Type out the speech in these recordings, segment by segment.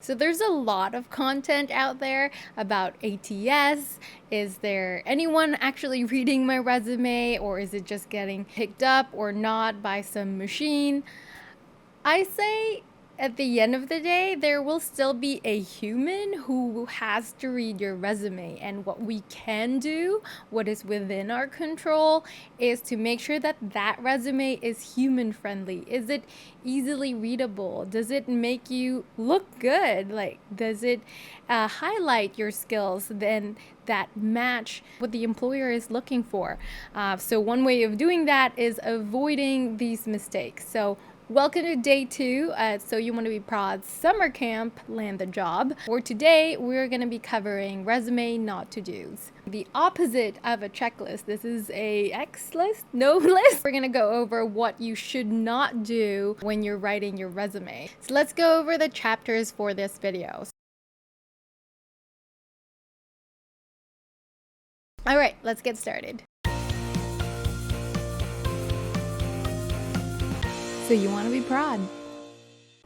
So there's a lot of content out there about ATS. Is there anyone actually reading my resume, or is it just getting picked up or not by some machine? I say at the end of the day, there will still be a human who has to read your resume. And what we can do, what is within our control, is to make sure that that resume is human friendly. Is it easily readable? Does it make you look good? Like, does it highlight your skills then that match what the employer is looking for? So one way of doing that is avoiding these mistakes. So welcome to day 2 at So You Want to Be Proud Summer Camp Land the Job. For today, we're going to be covering resume not to-dos. The opposite of a checklist. This is a X list, no list. We're going to go over what you should not do when you're writing your resume. So let's go over the chapters for this video. All right, let's get started. So you want to be proud.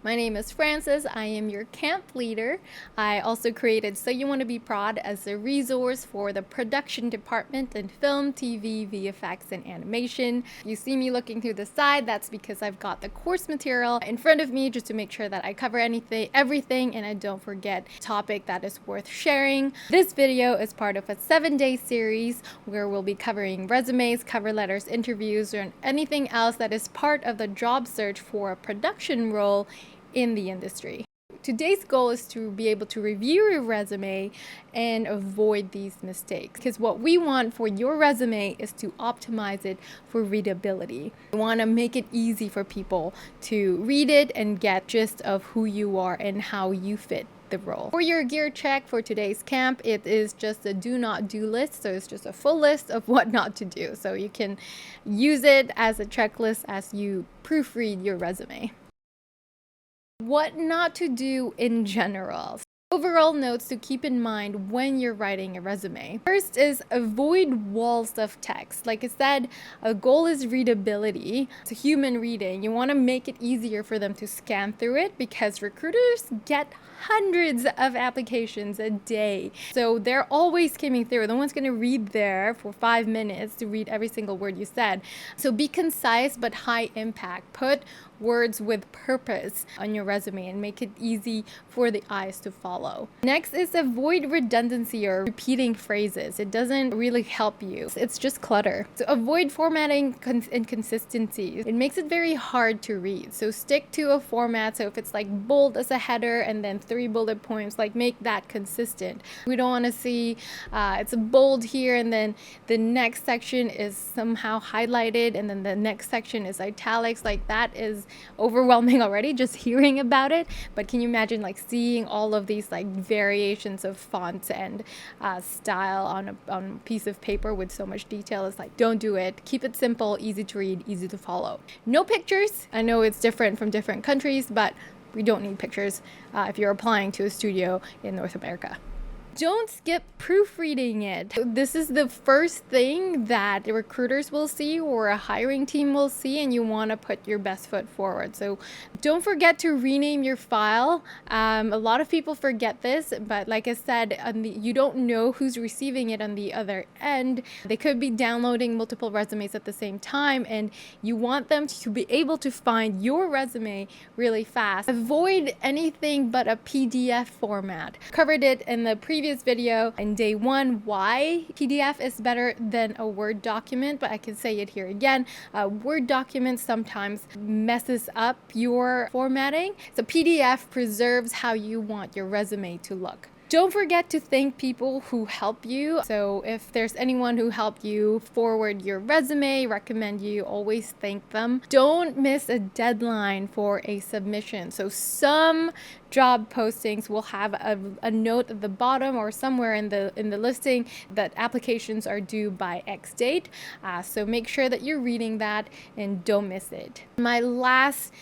My name is Frances. I am your camp leader. I also created So You Want to Be Proud as a resource for the production department in film, TV, VFX, and animation. You see me looking through the side, that's because I've got the course material in front of me just to make sure that I cover everything, and I don't forget a topic that is worth sharing. This video is part of a 7-day series where we'll be covering resumes, cover letters, interviews, or anything else that is part of the job search for a production role in the industry. Today's goal is to be able to review your resume and avoid these mistakes, because what we want for your resume is to optimize it for readability. We want to make it easy for people to read it and get gist of who you are and how you fit the role. For your gear check for today's camp, it is just a do not do list. So it's just a full list of what not to do. So you can use it as a checklist as you proofread your resume. What not to do in general. Overall notes to keep in mind when you're writing a resume. First is avoid walls of text. Like I said, a goal is readability. It's a human reading. You want to make it easier for them to scan through it, because recruiters get hundreds of applications a day. So they're always skimming through. No one's going to read there for 5 minutes to read every single word you said. So be concise but high impact. Put words with purpose on your resume and make it easy for the eyes to follow. Next is avoid redundancy or repeating phrases. It doesn't really help you. It's just clutter. So avoid formatting inconsistencies. It makes it very hard to read. So stick to a format. So if it's like bold as a header and then 3 bullet points, like make that consistent. We don't want to see it's a bold here and then the next section is somehow highlighted and then the next section is italics. Like that is overwhelming already just hearing about it. But can you imagine like seeing all of these like variations of fonts and style on a piece of paper with so much detail? It's like, don't do it. Keep it simple, easy to read, easy to follow. No pictures. I know it's different from different countries, but we don't need pictures if you're applying to a studio in North America. Don't skip proofreading it. This is the first thing that the recruiters will see or a hiring team will see, and you want to put your best foot forward. So don't forget to rename your file. A lot of people forget this, but like I said, you don't know who's receiving it on the other end. They could be downloading multiple resumes at the same time, and you want them to be able to find your resume really fast. Avoid anything but a PDF format. Covered it in the previous video in day 1 why PDF is better than a Word document, but I can say it here again. Word document sometimes messes up your formatting. So PDF preserves how you want your resume to look. Don't forget to thank people who help you. So if there's anyone who helped you forward your resume, recommend you, always thank them. Don't miss a deadline for a submission. So some job postings will have a note at the bottom or somewhere in the listing that applications are due by X date. So make sure that you're reading that and don't miss it. My last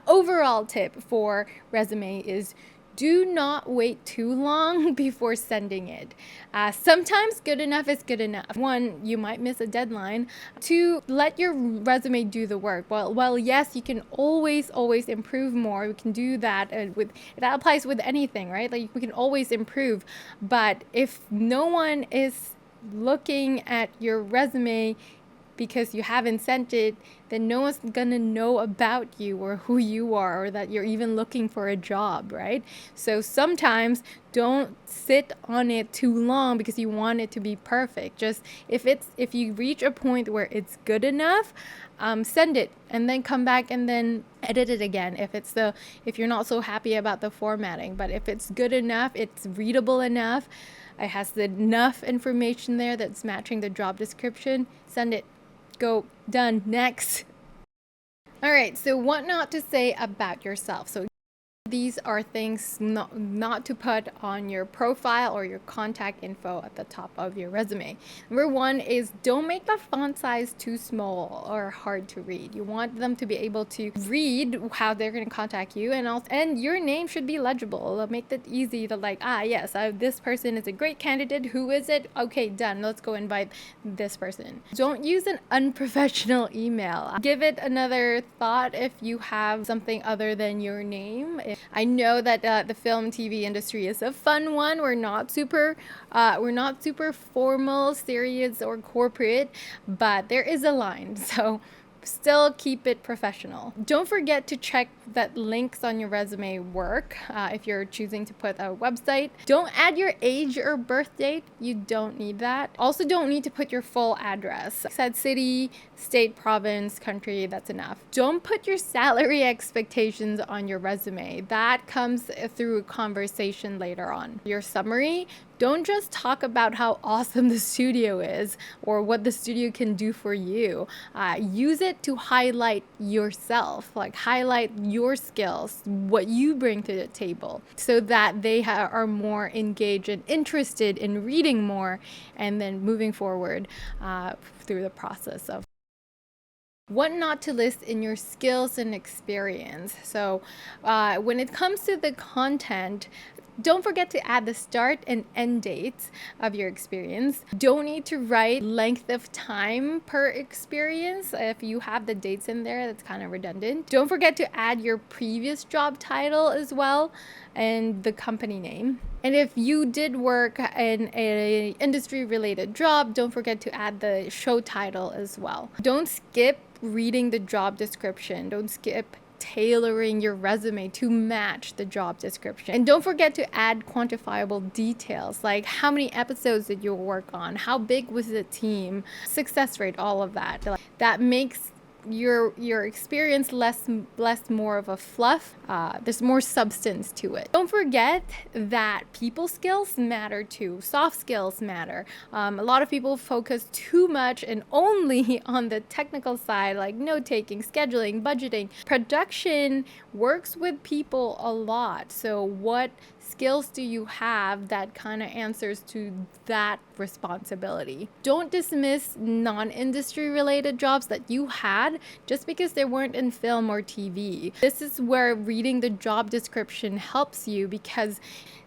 overall tip for resume is do not wait too long before sending it. Sometimes good enough is good enough. One, you might miss a deadline. Two, let your resume do the work. Well, yes, you can always improve more. We can do that that applies with anything, right? Like we can always improve. But if no one is looking at your resume because you haven't sent it, then no one's gonna know about you or who you are or that you're even looking for a job, right? So sometimes don't sit on it too long because you want it to be perfect. Just if you reach a point where it's good enough, send it and then come back and then edit it again if you're not so happy about the formatting. But if it's good enough, it's readable enough, it has enough information there that's matching the job description, send it. Go. Done. Next. All right, so what not to say about yourself. So these are things not to put on your profile or your contact info at the top of your resume. Number one is don't make the font size too small or hard to read. You want them to be able to read how they're going to contact you, and your name should be legible. It'll make it easy to yes, this person is a great candidate. Who is it? Okay, done. Let's go invite this person. Don't use an unprofessional email. Give it another thought if you have something other than your name. I know that the film TV industry is a fun one. We're not super formal, serious, or corporate, but there is a line. So still keep it professional. Don't forget to check that links on your resume work if you're choosing to put a website. Don't add your age or birth date. You don't need that. Also, don't need to put your full address. Said city, state, province, country, that's enough. Don't put your salary expectations on your resume. That comes through a conversation later on. Your summary, don't just talk about how awesome the studio is or what the studio can do for you. Use it to highlight yourself, highlight your skills, what you bring to the table, so that they are more engaged and interested in reading more and then moving forward through the process of what not to list in your skills and experience. So when it comes to the content, don't forget to add the start and end dates of your experience. Don't need to write length of time per experience. If you have the dates in there, that's kind of redundant. Don't forget to add your previous job title as well and the company name. And if you did work in an industry related job, don't forget to add the show title as well. Don't skip reading the job description. Don't skip tailoring your resume to match the job description. And don't forget to add quantifiable details, like how many episodes did you work on, how big was the team, success rate, all of that. That makes your experience less more of a fluff. There's more substance to it. Don't forget that people skills matter too. Soft skills matter. A lot of people focus too much and only on the technical side, like note taking, scheduling, budgeting. Production works with people a lot. So what skills do you have that kind of answers to that responsibility? Don't dismiss non-industry related jobs that you had just because they weren't in film or TV. This is where reading the job description helps you, because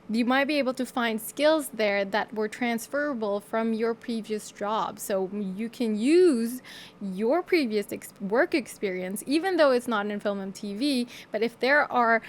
you might be able to find skills there that were transferable from your previous job. So you can use your previous work experience, even though it's not in film and TV, but if there are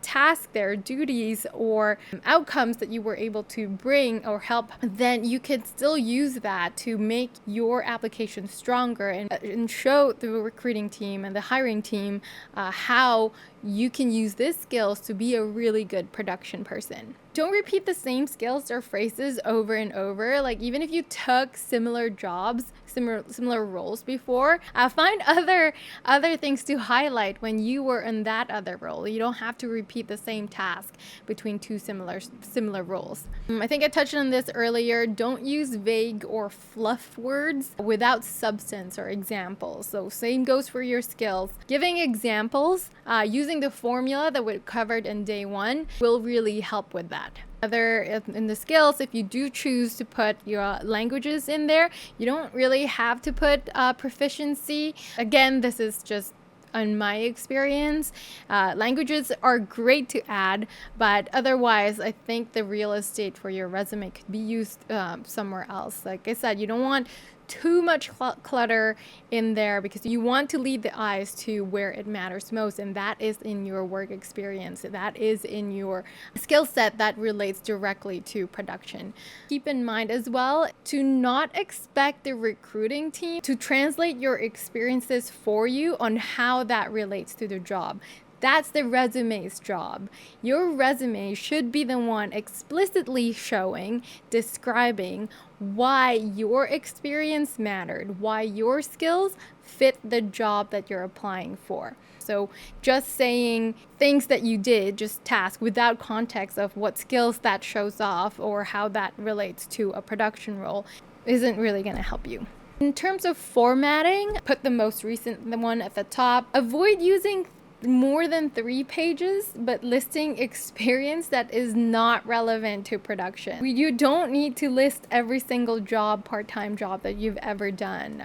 tasks there, duties, or outcomes that you were able to bring or help, then you can still use that to make your application stronger and show the recruiting team and the hiring team how you can use these skills to be a really good production person. Don't repeat the same skills or phrases over and over. Even if you took similar jobs, similar roles before, find other things to highlight when you were in that other role. You don't have to repeat the same task between two similar roles. I think I touched on this earlier. Don't use vague or fluff words without substance or examples. So same goes for your skills. Giving examples, using the formula that we covered in day one will really help with that. In the skills, if you do choose to put your languages in there, you don't really have to put proficiency. Again, this is just in my experience. Languages are great to add, but otherwise I think the real estate for your resume could be used somewhere else. Like I said, you don't want too much clutter in there, because you want to lead the eyes to where it matters most, and that is in your work experience. That is in your skill set that relates directly to production. Keep in mind as well to not expect the recruiting team to translate your experiences for you on how that relates to the job. That's the resume's job. Your resume should be the one explicitly showing, describing why your experience mattered, why your skills fit the job that you're applying for. So just saying things that you did, just tasks, without context of what skills that shows off or how that relates to a production role, isn't really going to help you. In terms of formatting, put the most recent one at the top. Avoid using more than 3 pages, but listing experience that is not relevant to production. You don't need to list every single job, part-time job that you've ever done.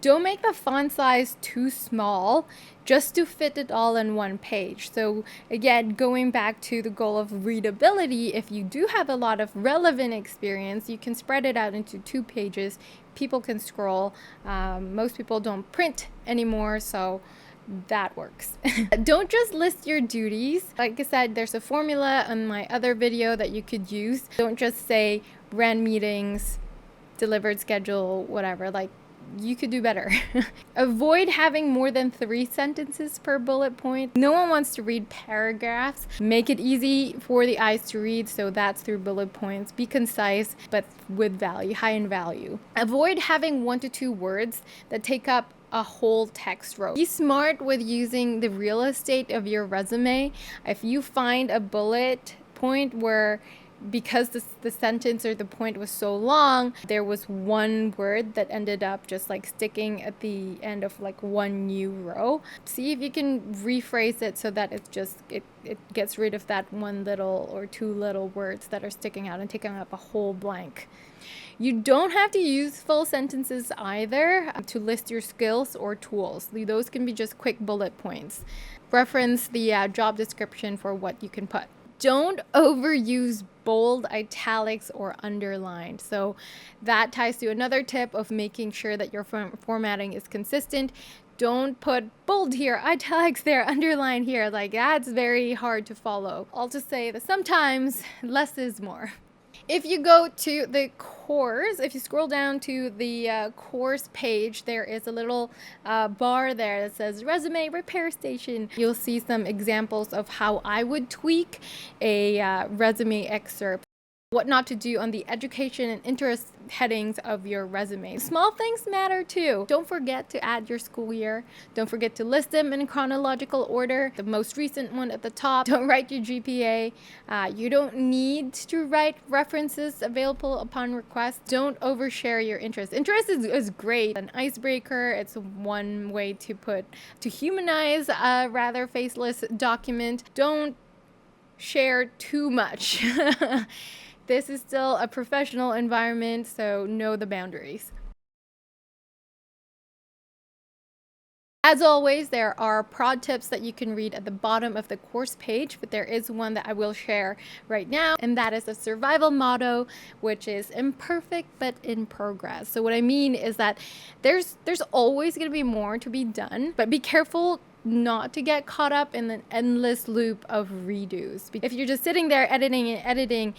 Don't make the font size too small just to fit it all in one page. So again, going back to the goal of readability, if you do have a lot of relevant experience, you can spread it out into 2 pages. People can scroll. Most people don't print anymore, so that works. Don't just list your duties. Like I said, there's a formula on my other video that you could use. Don't just say ran meetings, delivered schedule, whatever. Like, you could do better. Avoid having more than 3 sentences per bullet point. No one wants to read paragraphs. Make it easy for the eyes to read, so that's through bullet points. Be concise, but with value, high in value. Avoid having 1 to 2 words that take up a whole text row. Be smart with using the real estate of your resume. If you find a bullet point where, because the sentence or the point was so long, there was 1 word that ended up just like sticking at the end of like 1 new row, see if you can rephrase it so that it gets rid of that 1 little or 2 little words that are sticking out and taking up a whole blank. You don't have to use full sentences either to list your skills or tools. Those can be just quick bullet points. Reference the job description for what you can put. Don't overuse bold, italics, or underlined. So that ties to another tip of making sure that your formatting is consistent. Don't put bold here, italics there, underline here. Like, that's very hard to follow. I'll just say that sometimes less is more. If you go to the course, if you scroll down to the course page, there is a little bar there that says resume repair station. You'll see some examples of how I would tweak a resume excerpt. What not to do on the education and interest headings of your resume. Small things matter too. Don't forget to add your school year. Don't forget to list them in chronological order. The most recent one at the top. Don't write your GPA. You don't need to write references available upon request. Don't overshare your interest. Interest is great. An icebreaker. It's one way to humanize a rather faceless document. Don't share too much. This is still a professional environment, so know the boundaries. As always, there are prod tips that you can read at the bottom of the course page, but there is one that I will share right now, and that is a survival motto, which is imperfect but in progress. So what I mean is that there's always going to be more to be done, but be careful not to get caught up in an endless loop of redos. If you're just sitting there editing,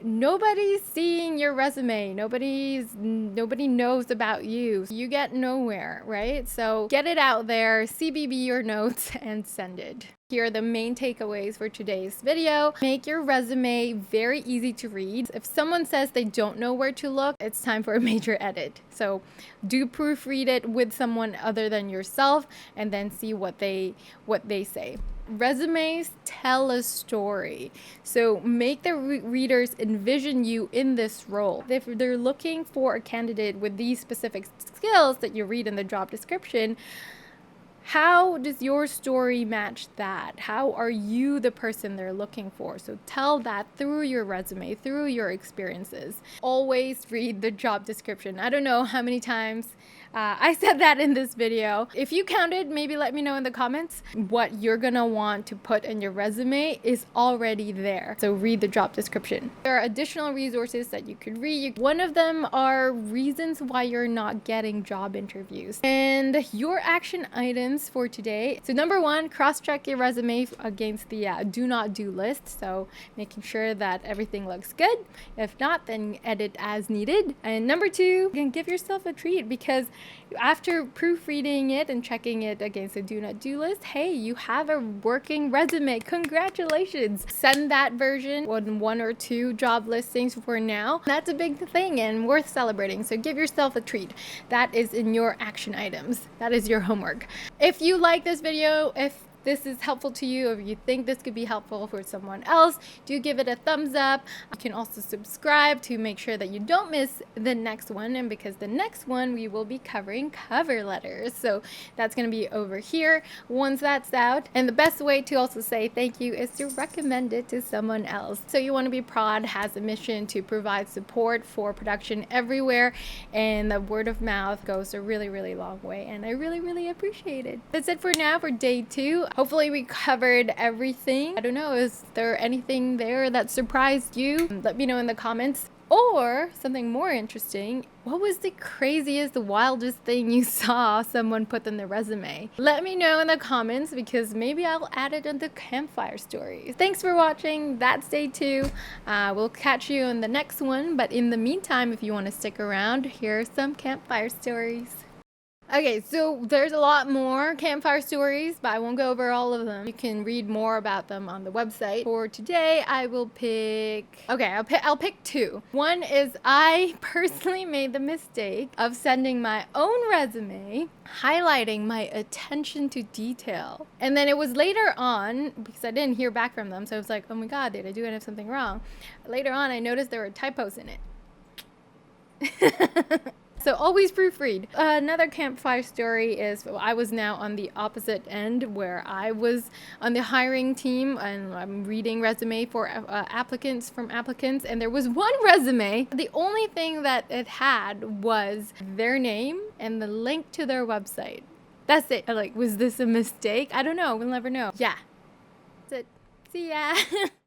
nobody's seeing your resume. Nobody knows about you. You get nowhere, right? So get it out there, CBB your notes, and send it. Here are the main takeaways for today's video. Make your resume very easy to read. If someone says they don't know where to look, it's time for a major edit. So do proofread it with someone other than yourself and then see what they say. Resumes tell a story, so make the readers envision you in this role. If they're looking for a candidate with these specific skills that you read in the job description, how does your story match that? How are you the person they're looking for? So tell that through your resume, through your experiences. Always read the job description. I don't know how many times I said that in this video. If you counted, maybe let me know in the comments. What you're gonna want to put in your resume is already there. So read the job description. There are additional resources that you could read. One of them are reasons why you're not getting job interviews. And your action items for today. So number one, cross-check your resume against the do not do list. So making sure that everything looks good. If not, then edit as needed. And number two, you can give yourself a treat, because after proofreading it and checking it against the do not do list, hey, you have a working resume. Congratulations. Send that version on 1 or 2 job listings for now. That's a big thing and worth celebrating. So give yourself a treat. That is in your action items. That is your homework. If you like this video, if this is helpful to you, or if you think this could be helpful for someone else, do give it a thumbs up. You can also subscribe to make sure that you don't miss the next one, and because the next one we will be covering cover letters, so that's going to be over here once that's out. And the best way to also say thank you is to recommend it to someone else. So You Want to Be Prod has a mission to provide support for production everywhere, and the word of mouth goes a really long way, and I really appreciate it. That's it for now for day 2. Hopefully we covered everything. I don't know, is there anything there that surprised you? Let me know in the comments. Or something more interesting, what was the craziest, the wildest thing you saw someone put in their resume? Let me know in the comments, because maybe I'll add it into campfire stories. Thanks for watching. That's day 2. We'll catch you in the next one. But in the meantime, if you want to stick around, here are some campfire stories. Okay, so there's a lot more campfire stories, but I won't go over all of them. You can read more about them on the website. For today, I will pick... Okay, I'll pick 2. One is I personally made the mistake of sending my own resume, highlighting my attention to detail. And then it was later on, because I didn't hear back from them, so I was like, oh my god, did I do something wrong? Later on, I noticed there were typos in it. So always proofread. Another campfire story is I was now on the opposite end, where I was on the hiring team and I'm reading resume for applicants, and there was one resume. The only thing that it had was their name and the link to their website. That's it. I'm like, was this a mistake? I don't know. We'll never know. Yeah. That's it. See ya.